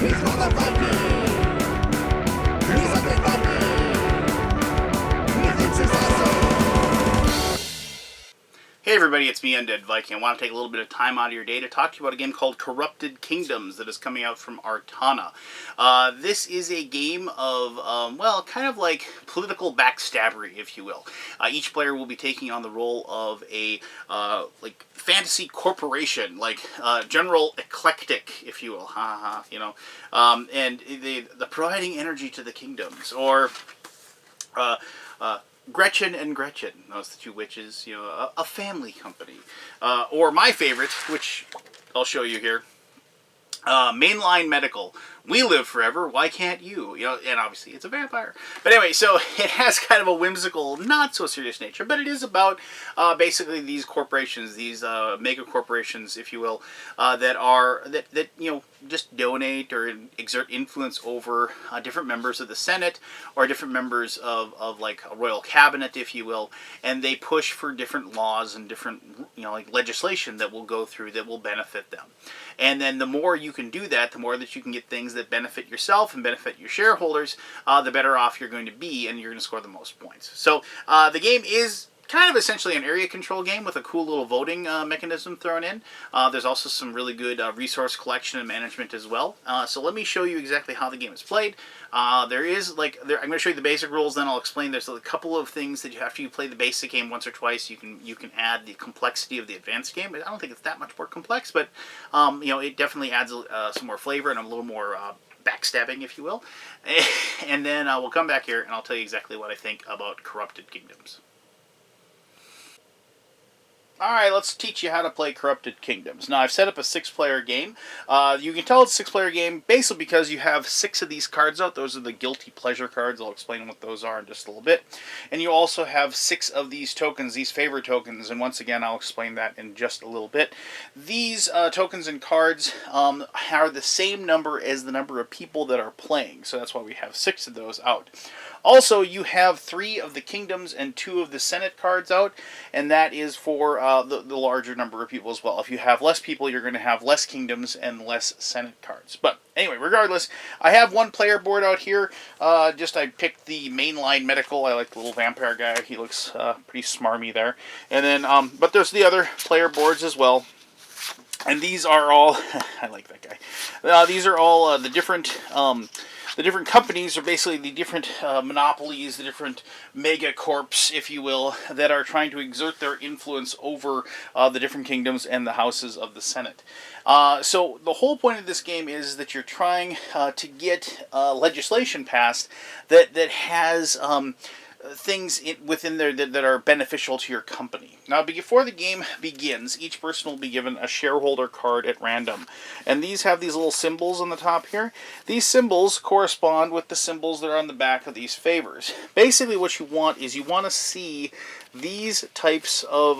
Hey everybody, it's me, Undead Viking. I want to take a little bit of time out of your day to talk to you about a game called Corrupted Kingdoms that is coming out from Artana. This is a game of, well, kind of like political backstabbery, if you will. Each player will be taking on the role of a, like, fantasy corporation, like General Eclectic, if you will, you know, and the providing energy to the kingdoms, or Gretchen and Gretchen, those the two witches, you know, a family company. Or my favorite, which I'll show you here, Mainline Medical. We live forever, why can't you? You know, and obviously it's a vampire. But anyway, so it has kind of a whimsical, not so serious nature, but it is about basically these corporations, these mega corporations, if you will, that you know, just donate or exert influence over different members of the Senate or different members of like a royal cabinet, if you will, and they push for different laws and different, you know, like legislation that will go through that will benefit them. And then the more you can do that, the more that you can get things that benefit yourself and benefit your shareholders, the better off you're going to be, and you're going to score the most points. So the game is kind of essentially an area control game with a cool little voting mechanism thrown in. There's also some really good resource collection and management as well. So let me show you exactly how the game is played. There is, like, I'm going to show you the basic rules, then I'll explain. There's a couple of things that after you play the basic game once or twice, you can add the complexity of the advanced game. I don't think it's that much more complex, but you know, it definitely adds some more flavor and a little more backstabbing, if you will. And then we'll come back here and I'll tell you exactly what I think about Corrupted Kingdoms. Alright, let's teach you how to play Corrupted Kingdoms. Now, I've set up a 6-player game. You can tell it's a 6-player game basically because you have 6 of these cards out. Those are the Guilty Pleasure cards. I'll explain what those are in just a little bit. And you also have 6 of these tokens, these favor tokens, and once again, I'll explain that in just a little bit. These tokens and cards are the same number as the number of people that are playing, so that's why we have 6 of those out. Also, you have 3 of the Kingdoms and 2 of the Senate cards out, and that is for the larger number of people as well. If you have less people, you're going to have less Kingdoms and less Senate cards. But anyway, regardless, I have one player board out here. I picked the Mainline Medical. I like the little vampire guy. He looks pretty smarmy there. And then, but there's the other player boards as well. And these are all, I like that guy. These are all the different companies, are basically the different monopolies, the different mega corps, if you will, that are trying to exert their influence over the different kingdoms and the houses of the Senate. So the whole point of this game is that you're trying to get legislation passed that has things within there that are beneficial to your company. Now, before the game begins, each person will be given a shareholder card at random. And these have these little symbols on the top here. These symbols correspond with the symbols that are on the back of these favors. Basically, what you want is you want to see these types of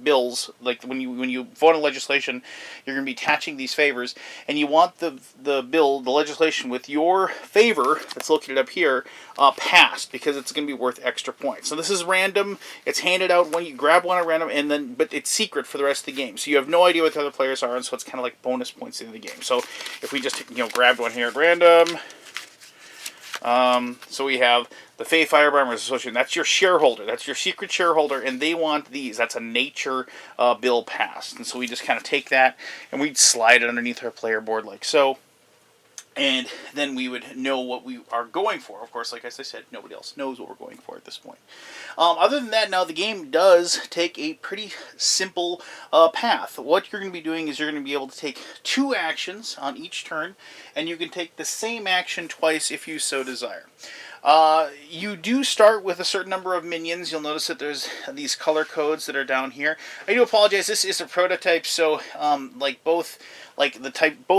bills, like when you vote on legislation, you're going to be attaching these favors, and you want the legislation with your favor that's located up here passed, because it's going to be worth extra points. So this is random. It's handed out when you grab one at random, but it's secret for the rest of the game. So you have no idea what the other players are, and so it's kind of like bonus points in the game. So if we just grabbed one here at random. So we have the Fey Firearmers Association. That's your shareholder. That's your secret shareholder, and they want these. That's a nature bill passed. And so we just kind of take that, and we'd slide it underneath our player board like so. And then we would know what we are going for. Of course, like as I said, nobody else knows what we're going for at this point. Other than that, now the game does take a pretty simple path. What you're going to be doing is you're going to be able to take 2 actions on each turn, and you can take the same action twice if you so desire. You do start with a certain number of minions. You'll notice that there's these color codes that are down here. I do apologize. This is a prototype, so both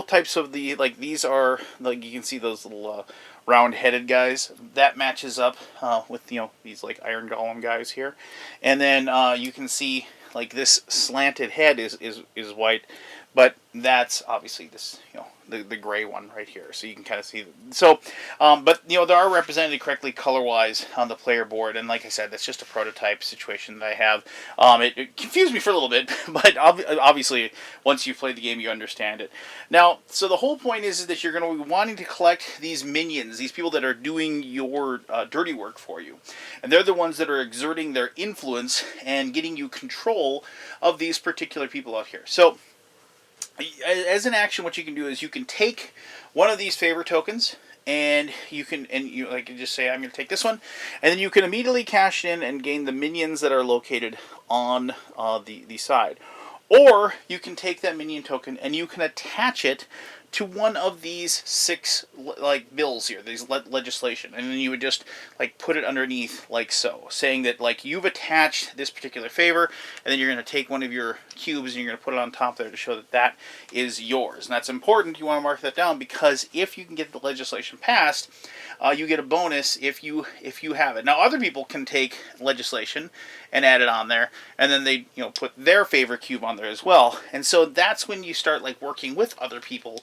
types of these are, like, you can see those little round-headed guys. That matches up with these like iron golem guys here, and then you can see like this slanted head is white, but that's obviously this the gray one right here, so you can kind of see. So, but they are represented correctly color-wise on the player board, and like I said, that's just a prototype situation that I have. It confused me for a little bit, but obviously, once you've played the game, you understand it. Now, so the whole point is that you're going to be wanting to collect these minions, these people that are doing your dirty work for you, and they're the ones that are exerting their influence and getting you control of these particular people out here. So, as an action, what you can do is you can take one of these favor tokens, and you just say, I'm going to take this one, and then you can immediately cash in and gain the minions that are located on the side. Or you can take that minion token and you can attach it to one of these 6 bills here, these legislation, and then you would just put it underneath like so, saying that you've attached this particular favor, and then you're going to take one of your cubes and you're going to put it on top there to show that that is yours. And that's important. You want to mark that down, because if you can get the legislation passed, you get a bonus if you have it. Now, other people can take legislation and add it on there, and then they put their favor cube on there as well. And so that's when you start working with other people,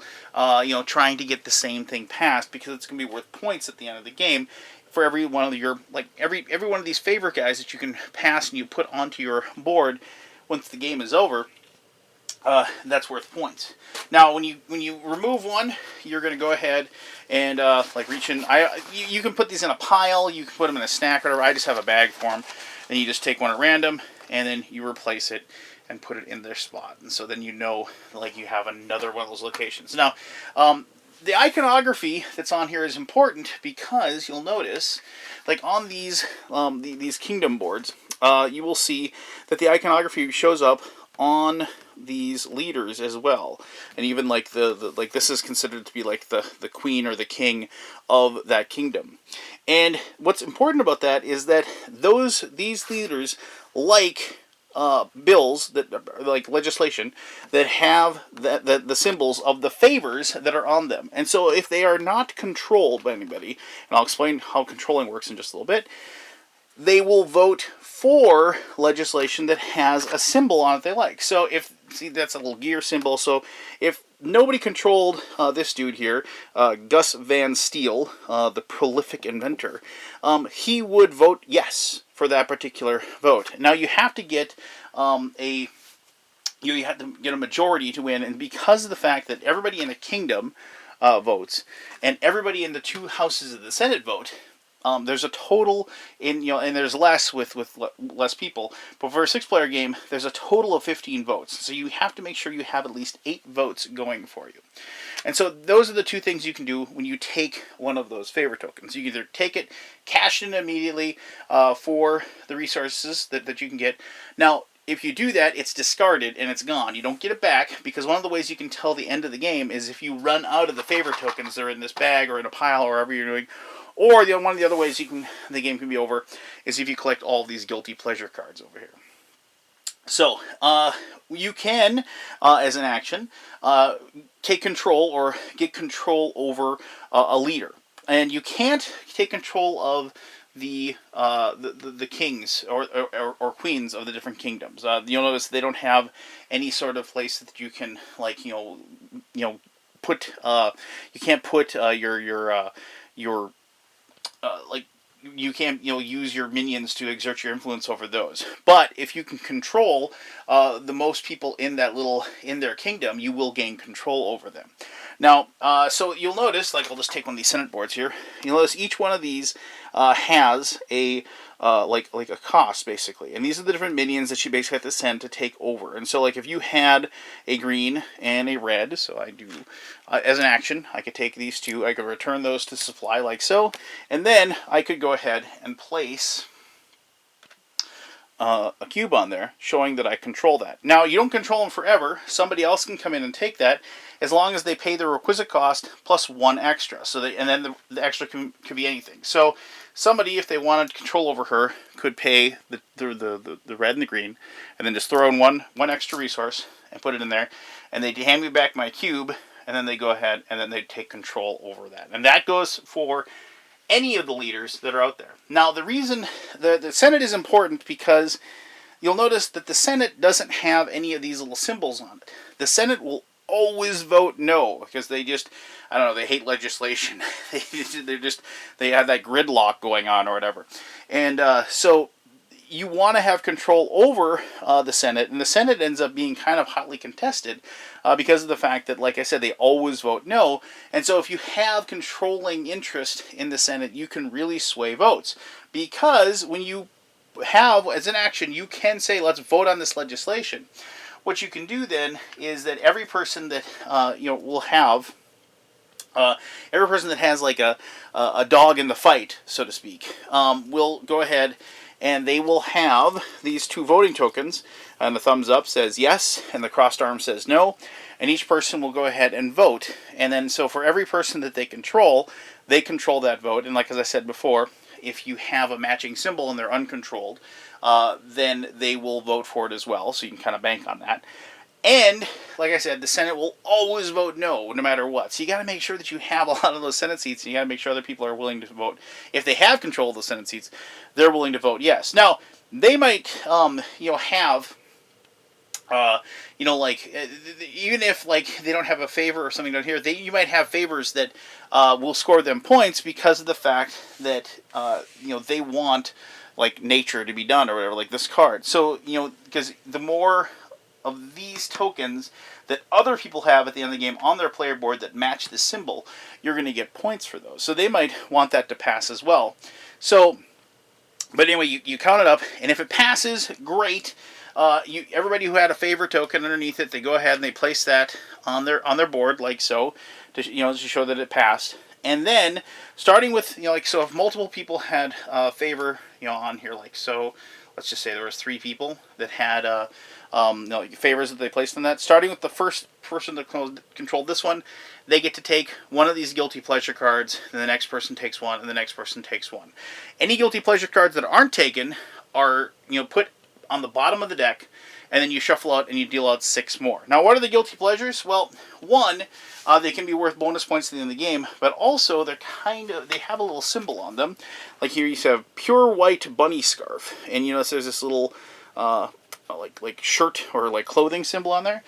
trying to get the same thing passed, because it's going to be worth points at the end of the game for every one of your every one of these favorite guys that you can pass and you put onto your board once the game is over. That's worth points. Now, when you remove one, you're going to go ahead and reach in. You can put these in a pile. You can put them in a stack or whatever. I just have a bag for them. Then you just take one at random, and then you replace it and put it in their spot. And so then you have another one of those locations. Now, the iconography that's on here is important, because you'll notice, on these kingdom boards, you will see that the iconography shows up on these leaders as well, and even this is considered to be the queen or the king of that kingdom. And what's important about that is that these leaders bills that legislation that have the symbols of the favors that are on them. And so if they are not controlled by anybody, and I'll explain how controlling works in just a little bit, they will vote for legislation that has a symbol on it they like. So that's a little gear symbol. So if nobody controlled this dude here, Gus Van Steel, the prolific inventor, he would vote yes for that particular vote. Now you have to get you have to get a majority to win, and because of the fact that everybody in the kingdom votes and everybody in the 2 houses of the Senate vote, there's a total and there's less with less people. But for a 6-player game, there's a total of 15 votes. So you have to make sure you have at least 8 votes going for you. And so those are the 2 things you can do when you take one of those favor tokens. You either take it, cash it immediately for the resources that you can get. Now, if you do that, it's discarded and it's gone. You don't get it back, because one of the ways you can tell the end of the game is if you run out of the favor tokens that are in this bag or in a pile or wherever you're doing. Or one of the other ways the game can be over is if you collect all these guilty pleasure cards over here. So you can, as an action, take control or get control over a leader, and you can't take control of the kings or queens of the different kingdoms. You'll notice they don't have any sort of place that you can put. You can't put your you can't use your minions to exert your influence over those. But if you can control the most people in their kingdom, you will gain control over them. Now, so you'll notice, I'll just take one of these Senate boards here. You'll notice each one of these has a a cost, basically, and these are the different minions that you basically have to send to take over. And so if you had a green and a red, so I do as an action, I could take these 2, I could return those to supply like so, and then I could go ahead and place a cube on there, showing that I control that. Now, you don't control them forever. Somebody else can come in and take that, as long as they pay the requisite cost plus 1 extra. So and then the extra could be anything. So somebody, if they wanted control over her, could pay the red and the green, and then just throw in one extra resource and put it in there, and they hand me back my cube, and then they go ahead and then they take control over that. And that goes for any of the leaders that are out there. Now, the reason the Senate is important, because you'll notice that the Senate doesn't have any of these little symbols on it. The Senate will always vote no because they just, I don't know, they hate legislation. They have that gridlock going on or whatever. And so you want to have control over the Senate, and the Senate ends up being kind of hotly contested because of the fact that, like I said, they always vote no. And so if you have controlling interest in the Senate, you can really sway votes. Because when you have, as an action, you can say, let's vote on this legislation. What you can do then is that every person that will have every person that has like a dog in the fight, so to speak, will go ahead and they will have these two voting tokens, and the thumbs up says yes, and the crossed arm says no, and each person will go ahead and vote. And then so for every person that they control that vote. And like as I said before, if you have a matching symbol and they're uncontrolled, then they will vote for it as well, so you can kind of bank on that. And, like I said, the Senate will always vote no, no matter what. So you got to make sure that you have a lot of those Senate seats, and you got to make sure other people are willing to vote. If they have control of the Senate seats, they're willing to vote yes. Now, they might, have, even if like they don't have a favor or something down here, you might have favors that will score them points because of the fact that they want like nature to be done or whatever, like this card. So because the more of these tokens that other people have at the end of the game on their player board that match the symbol, you're going to get points for those. So they might want that to pass as well. So, but anyway, you count it up, and if it passes, great. Everybody who had a favor token underneath it, they go ahead and they place that on their board like so, to show that it passed. And then starting with so if multiple people had favor on here like so, let's just say there was 3 people that had favors that they placed on that. Starting with the first person that controlled this one, they get to take one of these guilty pleasure cards, and the next person takes one, and the next person takes one. Any guilty pleasure cards that aren't taken are put on the bottom of the deck, and then you shuffle out and you deal out 6 more. Now, what are the guilty pleasures? Well, one, they can be worth bonus points at the end of the game, but also they have a little symbol on them. Like here, you have pure white bunny scarf, and so there's this little like shirt or like clothing symbol on there.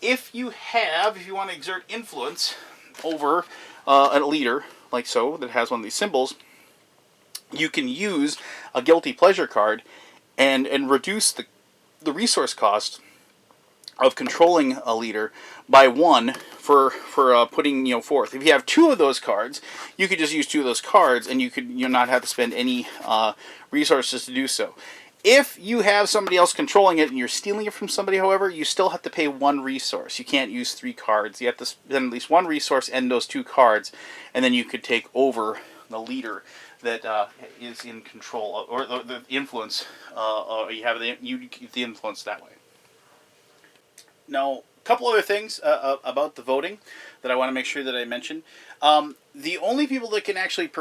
If you want to exert influence over a leader like so that has one of these symbols, you can use a guilty pleasure card and reduce the resource cost of controlling a leader by 1 for putting forth. If you have 2 of those cards, you could just use 2 of those cards, and you could not have to spend any resources to do so. If you have somebody else controlling it and you're stealing it from somebody, however, you still have to pay 1 resource. You can't use 3 cards. You have to spend at least 1 resource and those 2 cards, and then you could take over the leader that is in control, or the influence. You have the influence that way. Now, a couple other things about the voting that I want to make sure that I mention. The only people that can actually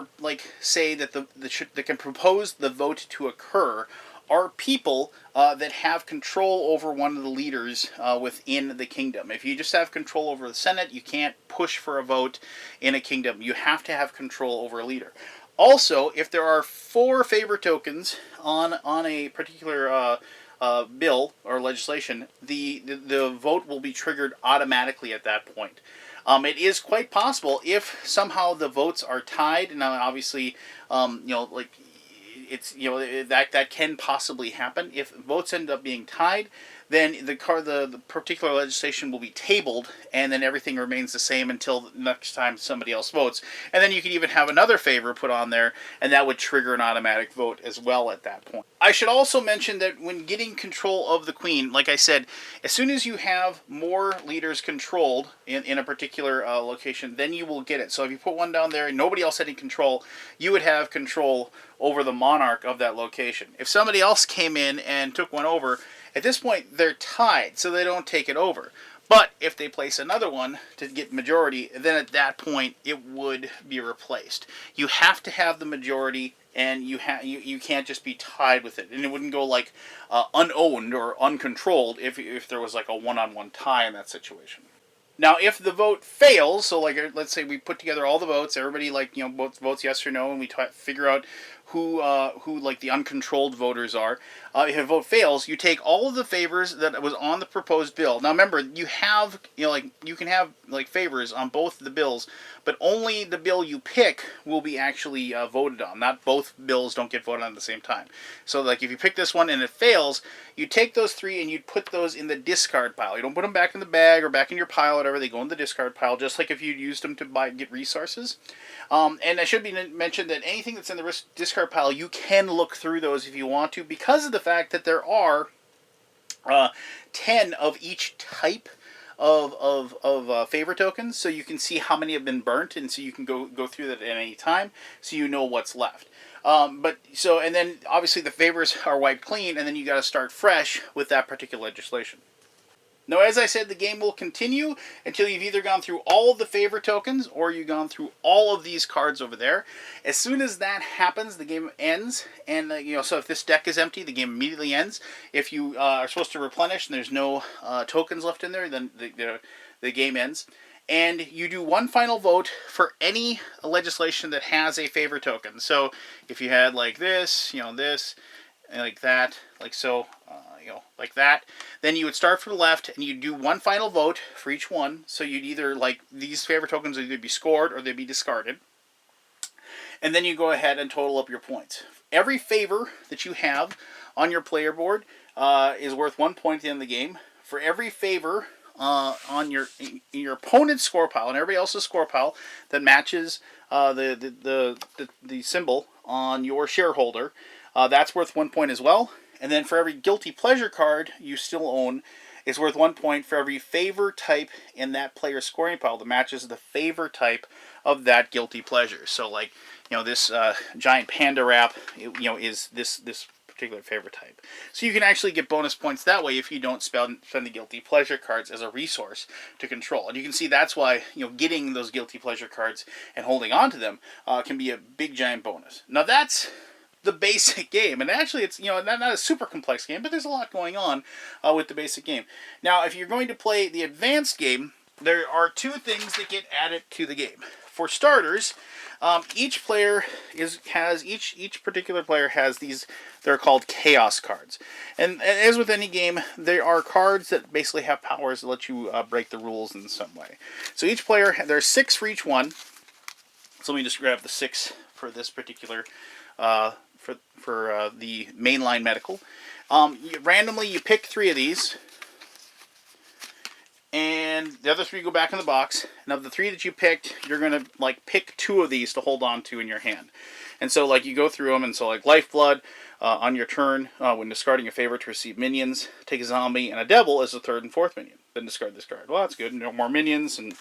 say that that can propose the vote to occur are people that have control over one of the leaders within the kingdom. If you just have control over the Senate, you can't push for a vote in a kingdom. You have to have control over a leader. Also, if there are 4 favor tokens on a particular bill or legislation, the vote will be triggered automatically at that point. It is quite possible if somehow the votes are tied. Now, obviously, it's that can possibly happen. If votes end up being tied, then the particular legislation will be tabled, and then everything remains the same until the next time somebody else votes. And then you can even have another favor put on there, and that would trigger an automatic vote as well at that point. I should also mention that when getting control of the queen, like I said, as soon as you have more leaders controlled in a particular location, then you will get it. So if you put one down there and nobody else had any control, you would have control over the monarch of that location. If somebody else came in and took one over, at this point they're tied, so they don't take it over. But if they place another one to get majority, then at that point it would be replaced. You have to have the majority, and you can't just be tied with it. And it wouldn't go like unowned or uncontrolled if there was like a one-on-one tie in that situation. Now, if the vote fails, so like let's say we put together all the votes, everybody votes yes or no, and we figure out who like the uncontrolled voters are. If a vote fails, you take all of the favors that was on the proposed bill. Now remember, you have like you can have like favors on both the bills, but only the bill you pick will be actually voted on. Not both bills don't get voted on at the same time. So like if you pick this one and it fails, you take those three and you put those in the discard pile. You don't put them back in the bag or back in your pile or whatever. They go in the discard pile, just like if you used them to get resources. And it should be mentioned that anything that's in the discard pile, you can look through those if you want to, because of the fact that there are 10 of each type of favor tokens, so you can see how many have been burnt, and so you can go through that at any time, so you know what's left. And then obviously the favors are wiped clean, and then you got to start fresh with that particular legislation. Now, as I said, the game will continue until you've either gone through all of the favor tokens or you've gone through all of these cards over there. As soon as that happens, the game ends. And, so if this deck is empty, the game immediately ends. If you are supposed to replenish and there's no tokens left in there, then the game ends. And you do one final vote for any legislation that has a favor token. So if you had like this, this, and like that, like so, like that, then you would start from the left and you'd do one final vote for each one. So you'd either, like, these favor tokens would either be scored or they'd be discarded. And then you go ahead and total up your points. Every favor that you have on your player board is worth 1 point at the end of the game. For every favor on in your opponent's score pile and everybody else's score pile that matches the symbol on your shareholder, that's worth 1 point as well. And then for every guilty pleasure card you still own, it's worth 1 point for every favor type in that player's scoring pile that matches the favor type of that guilty pleasure. So, like, this giant panda wrap, is this particular favor type. So you can actually get bonus points that way if you don't spend the guilty pleasure cards as a resource to control. And you can see that's why getting those guilty pleasure cards and holding on to them can be a big giant bonus. Now that's the basic game, and actually it's not a super complex game, but there's a lot going on with the basic game. Now, if you're going to play the advanced game, there are two things that get added to the game. For starters, each particular player has these. They're called chaos cards, and as with any game, they are cards that basically have powers that let you break the rules in some way. So each player, there's 6 for each one. So let me just grab the 6 for this particular. For the mainline medical. Randomly, you pick 3 of these, and the other 3 go back in the box. And of the 3 that you picked, you're going to pick 2 of these to hold on to in your hand. And so you go through them, and so Lifeblood, on your turn, when discarding a favor to receive minions, take a zombie and a devil as the 3rd and 4th minion. Then discard this card. Well, that's good. No more minions and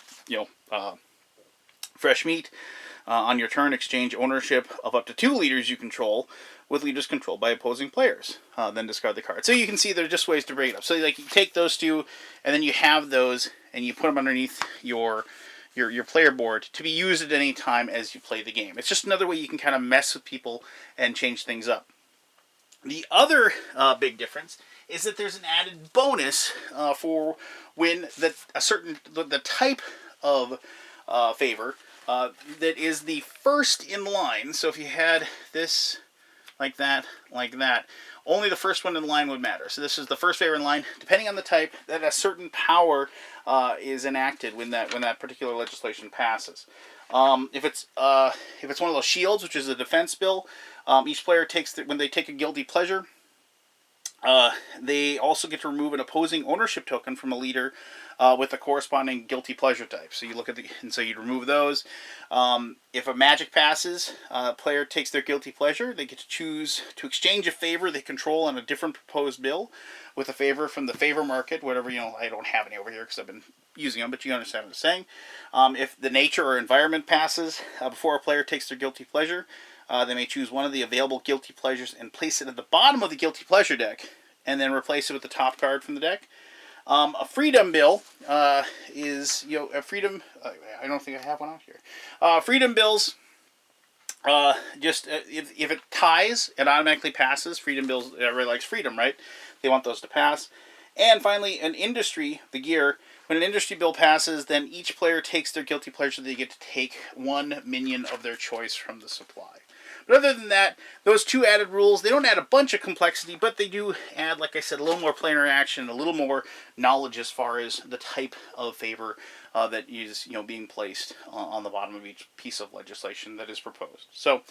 fresh meat. On your turn, exchange ownership of up to 2 leaders you control with leaders controlled by opposing players. Then discard the card. So you can see there are just ways to break it up. So you take those 2, and then you have those, and you put them underneath your player board to be used at any time as you play the game. It's just another way you can kind of mess with people and change things up. The other big difference is that there's an added bonus for when the type of favor that is the first in line. So if you had this like that, only the first one in line would matter. So this is the first favor in line. Depending on the type, that a certain power is enacted when that particular legislation passes. If it's one of those shields, which is a defense bill, each player takes when they take a guilty pleasure. They also get to remove an opposing ownership token from a leader with a corresponding guilty pleasure type. So you look at and so you'd remove those. If a magic passes, a player takes their guilty pleasure. They get to choose to exchange a favor they control on a different proposed bill with a favor from the favor market. Whatever, I don't have any over here because I've been using them, but you understand what I'm saying. If the nature or environment passes before a player takes their guilty pleasure, they may choose one of the available guilty pleasures and place it at the bottom of the guilty pleasure deck, and then replace it with the top card from the deck. A freedom bill is a freedom. I don't think I have one out here. Freedom bills. If it ties, it automatically passes. Freedom bills. Everybody likes freedom, right? They want those to pass. And finally, an industry, the gear. When an industry bill passes, then each player takes their guilty pleasure. They get to take 1 minion of their choice from the supply. But other than that, those two added rules, they don't add a bunch of complexity, but they do add, like I said, a little more player interaction, a little more knowledge as far as the type of favor that is, being placed on the bottom of each piece of legislation that is proposed. So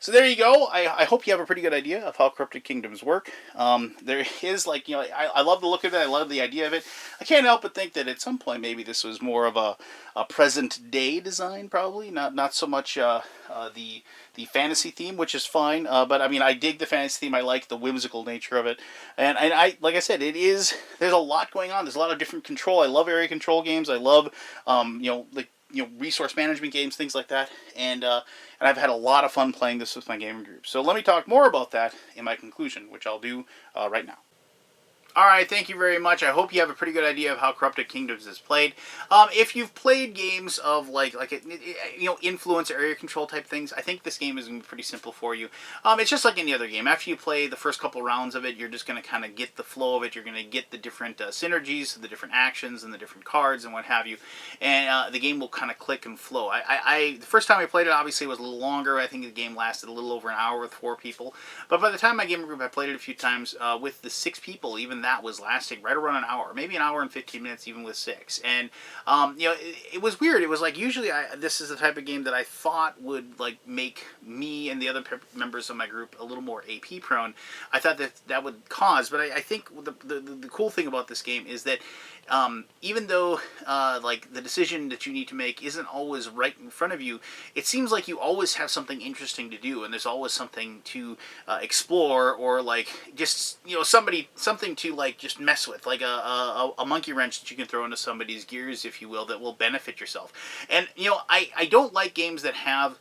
there you go. I hope you have a pretty good idea of how Corrupted Kingdoms work. There is, I love the look of it. I love the idea of it. I can't help but think that at some point maybe this was more of a present day design, probably not so much the fantasy theme, which is fine. But I mean, I dig the fantasy theme. I like the whimsical nature of it, and I like I said, there's a lot going on. There's a lot of different control. I love area control games. I love resource management games, things like that, and I've had a lot of fun playing this with my gaming group. So let me talk more about that in my conclusion, which I'll do right now. Alright, thank you very much. I hope you have a pretty good idea of how Corrupted Kingdoms is played. If you've played games of influence area control type things, I think this game is going to be pretty simple for you. It's just like any other game. After you play the first couple rounds of it, you're just going to kind of get the flow of it. You're going to get the different synergies, the different actions, and the different cards and what have you. And the game will kind of click and flow. The first time I played it, obviously, was a little longer. I think the game lasted a little over an hour with 4 people. But by the time my gaming group, I played it a few times with the 6 people, even that was lasting right around an hour, maybe an hour and 15 minutes even with 6. And it was weird. It was like usually this is the type of game that I thought would make me and the other members of my group a little more AP prone. I thought that would cause, but I think the cool thing about this game is that even though the decision that you need to make isn't always right in front of you, it seems like you always have something interesting to do, and there's always something to explore, or just something to just mess with, like a monkey wrench that you can throw into somebody's gears, if you will, that will benefit yourself. And I don't like games that have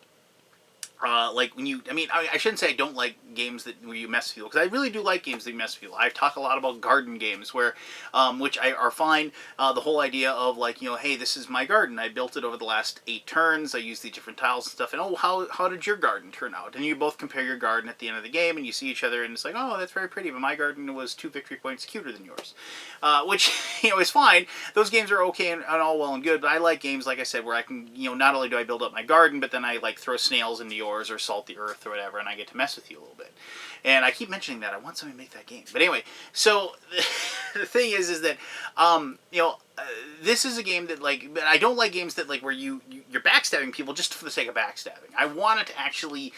I shouldn't say I don't like games where you mess with people, because I really do like games that you mess with people. I talk a lot about garden games, which are fine. The whole idea of hey, this is my garden. I built it over the last 8 turns. I used the different tiles and stuff. And how did your garden turn out? And you both compare your garden at the end of the game, and you see each other, and it's like, oh, that's very pretty, but my garden was 2 victory points cuter than yours, which is fine. Those games are okay and all well and good, but I like games, like I said, where I can not only do I build up my garden, but then I throw snails into yours or salt the earth or whatever, and I get to mess with you a little bit. And I keep mentioning that. I want somebody to make that game. But anyway, so the thing is that, this is a game that, but I don't like games that, where you're backstabbing people just for the sake of backstabbing. I want it to actually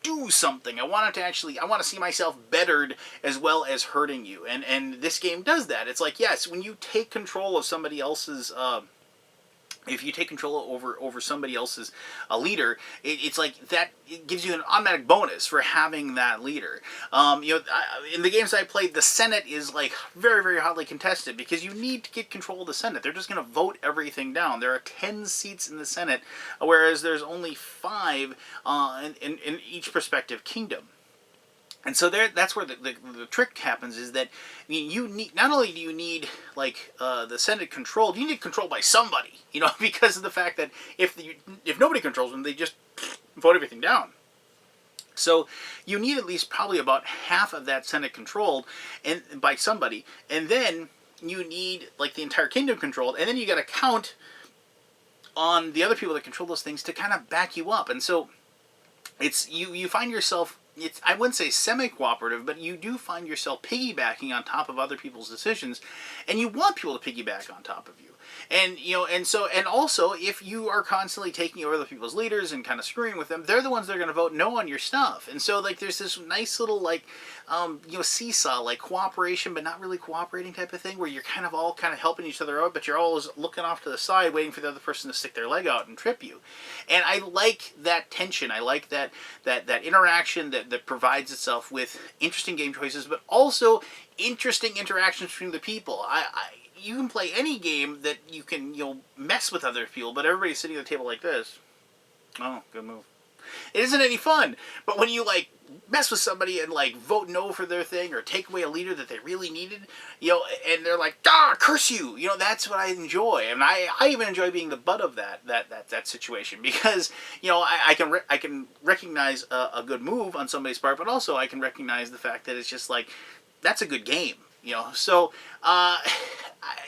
do something. I want to see myself bettered as well as hurting you. And this game does that. It's like, yes, when you take control of somebody else's, if you take control over somebody else's leader, it's like that. It gives you an automatic bonus for having that leader. In the games I played, the Senate is very, very hotly contested, because you need to get control of the Senate. They're just going to vote everything down. There are 10 seats in the Senate, whereas there's only 5 in each prospective kingdom. And so that's where the trick happens, is that you need, not only do you need the Senate controlled, you need it controlled by somebody, because of the fact that if nobody controls them, they just vote everything down. So you need at least probably about half of that Senate controlled and by somebody, and then you need the entire kingdom controlled, and then you got to count on the other people that control those things to kind of back you up. And so it's you find yourself, I wouldn't say semi-cooperative, but you do find yourself piggybacking on top of other people's decisions, and you want people to piggyback on top of you. And and also, if you are constantly taking over other people's leaders and kind of screwing with them, they're the ones that are going to vote no on your stuff. And so there's this nice little seesaw, cooperation but not really cooperating type of thing, where you're all helping each other out, but you're always looking off to the side waiting for the other person to stick their leg out and trip you. And I like that tension. I like that interaction that provides itself with interesting game choices, but also interesting interactions between the people. You can play any game that you can mess with other people, but everybody's sitting at the table like this. Oh, good move. It isn't any fun. But when you mess with somebody and vote no for their thing, or take away a leader that they really needed, and they're like, curse you, that's what I enjoy. And I even enjoy being the butt of that situation, because I can recognize a good move on somebody's part, but also I can recognize the fact that it's just that's a good game. So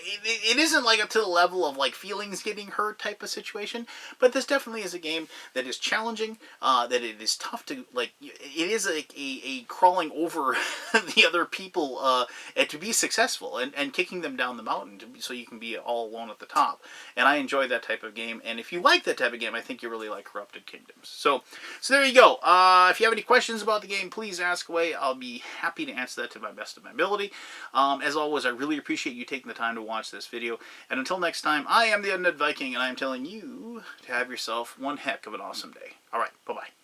it isn't like up to the level of like feelings getting hurt type of situation, but this definitely is a game that is challenging, that it is tough to, like, it is a crawling over the other people and to be successful and kicking them down the mountain so you can be all alone at the top. And I enjoy that type of game, and if you like that type of game, I think you really like Corrupted Kingdoms. So there you go. If you have any questions about the game, please ask away. I'll be happy to answer that to my best of my ability. As always, I really appreciate you taking the time to watch this video. And until next time, I am the Undead Viking, and I am telling you to have yourself one heck of an awesome day. Alright, bye-bye.